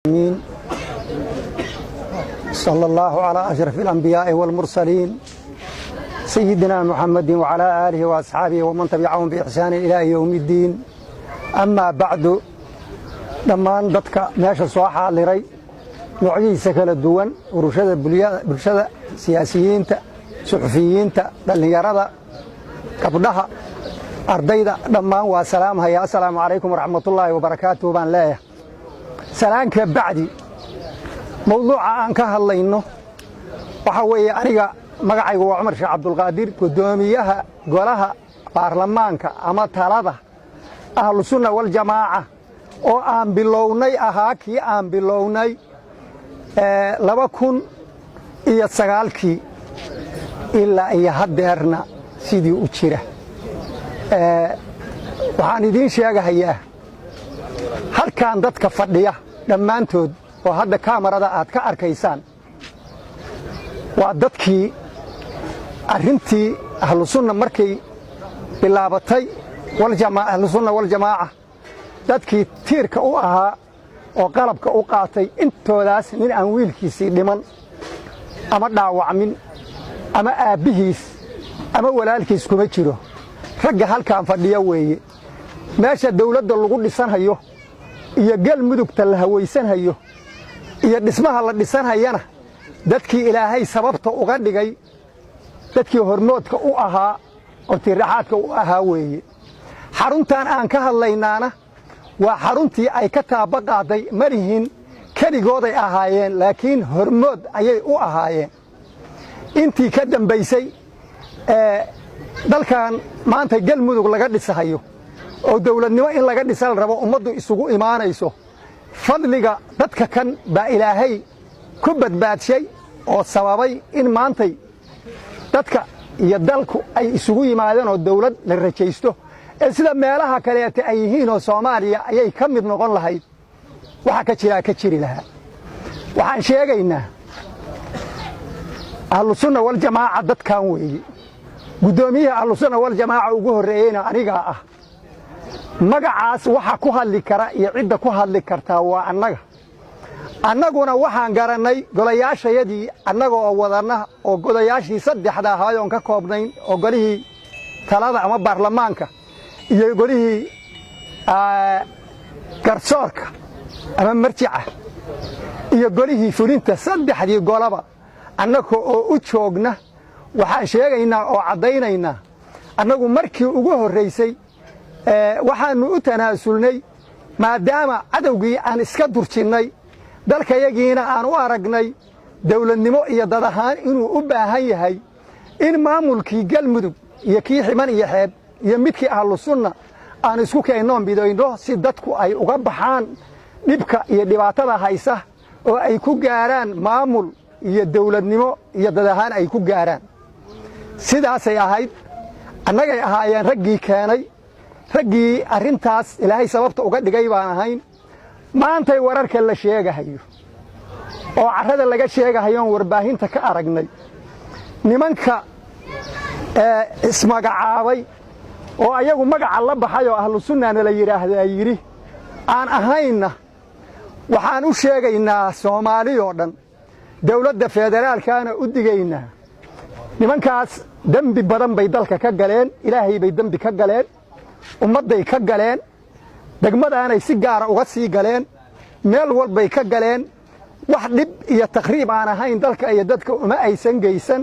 آمين. صلى الله على أشرف الأنبياء والمرسلين سيدنا محمد وعلى آله وأصحابه ومن تبعهم بإحسان إلى يوم الدين. أما بعد dhammaan dadka meesha soo xaaliray noocyadiisa kala duwan ururada bulshada siyaasiyiinta suxufiyiinta dhalinyarada gabdhaha ardayda dhammaan waa salaamaya assalaamu calaykum waraxmatullaahi wabarakaatuh baan leeyahay salaanka bacdi mawduuca aan ka hadlayno waxa weeye aniga magacaygu waa Cumar Sheekh Cabdulqaadir gudoomiyaha golaha baarlamaanka ama talada ahlu sunna wal jamaa oo aan bilownay ahaa kii aan bilownay 2009 ilaa iyo haddeerna sidii u jira waxaan idiin sheegayaa halkaan dadka fadhiya dhammaantood oo hadda kaamarada aad ka arkaysaan waa dadkii arrintii ahlu sunna markay bilaabatay ahlu sunna wal jamaa dadkii tiirka u ahaa oo qalabka u qaatay intoodaas nin aan wiilkiisii dhiman ama dhaawacmin ama aabbihiis ama walaalkiis kuma jiro ragga halkaan fadhiya weeye meesha dawladda lagu dhisanhayo iyo galmudugta la hawaysanhayo iyo dhismaha la dhisanhayana dadkii ilaahay sababta uga dhigay dadkii hormoodka u ahaa oo tiiraxaadka u ahaa weeye xaruntan aan ka hadlaynaana waa xaruntii ay ka taabaqaaday marihin keligooday ahaayeen laakiin hormood ayay u ahaayeen intii ka dambaysay dalkan maanta galmudug laga dhisahayo oo dawladnimo in laga dhisal rabo ummaddu isugu imaanayso fadliga dadka kan baa ilaahay ku badbaadshay oo sababay in maantay dadka iyo dalku ay isugu yimaadeen oo dawlad la rajaysto sida meelaha kaleete ay yihiin oo Soomaaliya ayay ka mid noqon lahayd waxa ka jiri lahaa waxaan sheegaynaa ahlu sunna wal jamaa dadkan weeye gudoomiyaha ahlu sunna wal jamaa ugu horeeyayna aniga ah magacaas waxa ku hadli kara iyo cidda ku hadli karta waa annaguna waxaan garanay golayaashayadii annaga oo wadana oo golayaashii saddexda ahaayoon ka koobnayn oo golihii talada ama baarlamaanka iyo golihii garsoorka ama marjica iyo golihii fulinta saddexdii golaba annaga oo u joogna waxaan sheegaynaa oo cadaynaynaa annagu markii ugu horeysay waxaanu u tanaasulnay maadaama cadowgii aan iska durjinnay dalkayagiina aan u aragnay dawladnimo iyo dad ahaan inuu u baahan yahay in maamulkii galmudug iyo kii ximan iyo xeeb iyo midkii ahlu sunna aan isku keennoon bidayno si dadku ay uga baxaan dhibka iyo dhibaatada haysa oo ay ku gaaraan maamul iyo dawladnimo iyo dad ahaan ay ku gaaraan sidaasay ahayd annagay ahaayeen raggii keenay raggii arrintaas ilaahay sababta uga dhigay baan ahayn maantay wararka la sheegahayo oo carrada laga sheegahayoon warbaahinta ka aragnay nimanka ismagacaabay oo ayagu magaca la baxay oo ahlu sunnana la yiraahdaa yiri aan ahayna waxaan u sheegaynaa Soomaali oo dhan dawladda federaalkaana u digaynaa nimankaas dambi badan bay dalka ka galeen ilaahay bay dambi ka galeen ummaday ka galeen degmadaanay si gaar uga sii galeen meel walbay ka galeen wax dhib iyo taqriib aan ahayn dalka iyo dadka uma aysan geysan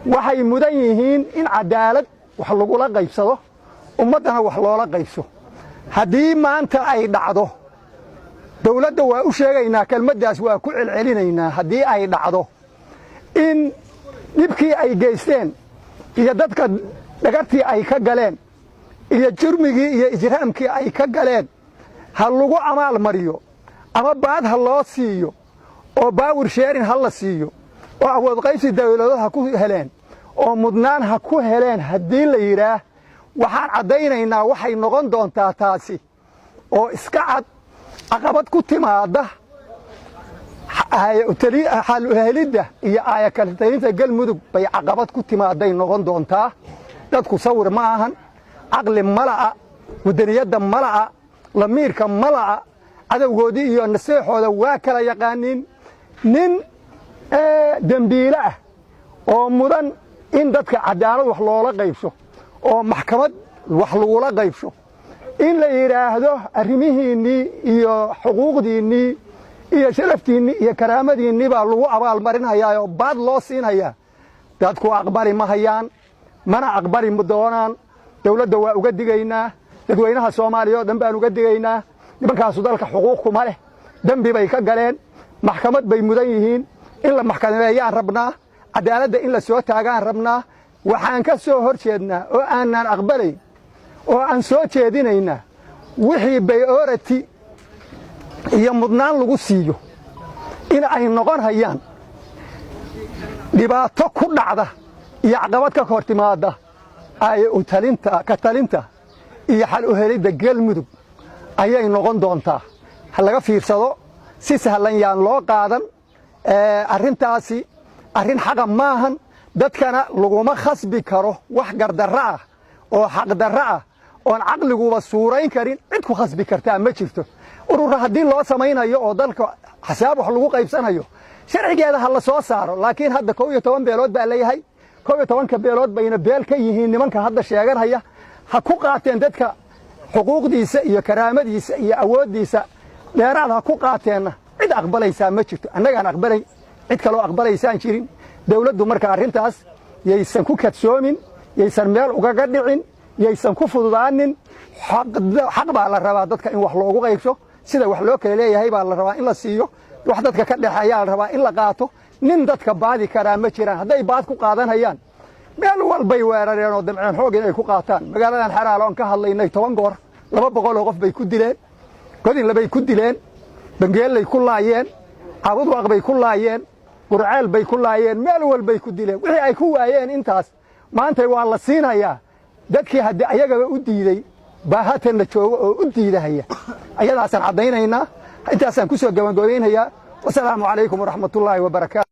waxay mudan yihiin in cadaalad wax lagu la qaybsado ummadana wax loola qaybso haddii maanta ay dhacdo dawladda waa u sheegaynaa kelmaddaas waa ku celcelinaynaa haddii ay dhacdo in dhibkii ay geysteen iyo dadka dhagartii ay ka galeen iyo jurmigii iyo ijraamkii ay ka galeen ha lagu amaal mariyo ama baad ha loo siiyo oo baawir sheerin ha la siiyo oo awood qaybsi dawladaha ku heleen oo mudnaan ha ku heleen haddii la yiraah waxaan cadaynaynaa waxay noqon doontaa taasi oo iska cad caqabad ku timaada helidda iyo aayakaltaynta galmudug bay caqabad ku timaaday noqon doontaa dadku sawir ma ahan caqli mala'a wadaniyadda mala'a lamiirka mala'a cadowgoodii iyo naseexooda waa kala yaqaaniin nin dembiile ah oo mudan in dadka cadaalad wax loola qaybso oo maxkamad wax lagula qaybso in la yidhaahdo arrimihiinnii iyo xuquuqdiinnii iyo sharaftiinnii iyo karaamadiinnii baa lagu abaalmarinhayaa oo baad loo siinhayaa dadku aqbali ma hayaan mana aqbali doonaan dawladda waa uga digaynaa dadweynaha soomaaliya oo dhan baan uga digaynaa nimankaasu dalka xuquuq kuma leh dembi bay ka galeen maxkamad bay mudan yihiin in la maxkamadeeyaan rabnaa cadaaladda in la soo taagaan rabnaa waxaan ka soo hor jeednaa oo aanaan aqbalayn oo aan soo jeedinaynaa wixii bayority iyo mudnaan lagu siiyo in ay noqon hayaan dhibaato ku dhacda iyo caqabad ka hor timaada ay ka talinta iyo xal u helidda galmudug ayay noqon doontaa ha laga fiirsado si sahlan yaan loo qaadan arrintaasi arrin xaqa maahan dadkana laguma khasbi karo wax gardarro ah oo xaqdarro ah oon caqliguba suurayn karin cid ku khasbi kartaa ma jirto urura haddii loo samaynayo oo dalka xasaab wax lagu qaybsanayo sharcigeeda ha la soo saaro laakiin hadda 11 beelood baa leeyahay 11 beelood bayna beel ka yihiin nimanka hadda sheeganaya ha ku qaateen dadka xuquuqdiisa iyo karaamadiisa iyo awooddiisa dheeraad ha ku qaateenna cid aqbalaysaa ma jirto annagaan aqbalay cid kaloo aqbalaysaan jirin dawladdu marka arrintaas yaysan ku kadsoomin yaysan meel ugaga dhicin yaysan ku fududaanin xaq baa la rabaa dadka in wax loogu qaybso sida wax loo kala leeyahay baa la rabaa in la siiyo wax dadka ka dhexeeyaa la rabaa in la qaato nin dadka baadi karaa ma jiraan hadday baad ku qaadanayaan meel walbay weerareen oo damceen xoog inay ku qaataan magaaladan xaraalo aan ka hadlaynay 10 goor 200 oo qof bay ku dileen godin labay ku dileen bangeelay ku laayeen cabud waq bay ku laayeen qurceel bay ku laayeen meel walbay ku dileen wixii ay ku waayeen intaas maanta waa la siinayaa dadkii hadda ayagaba u diiday baa haatan la joogo oo u diidahaya ayadaasaan cadaynaynaa intaasaan ku soo gabagabeynayaa wasalaamu calaykum waraxmatullaahi wabarakaatu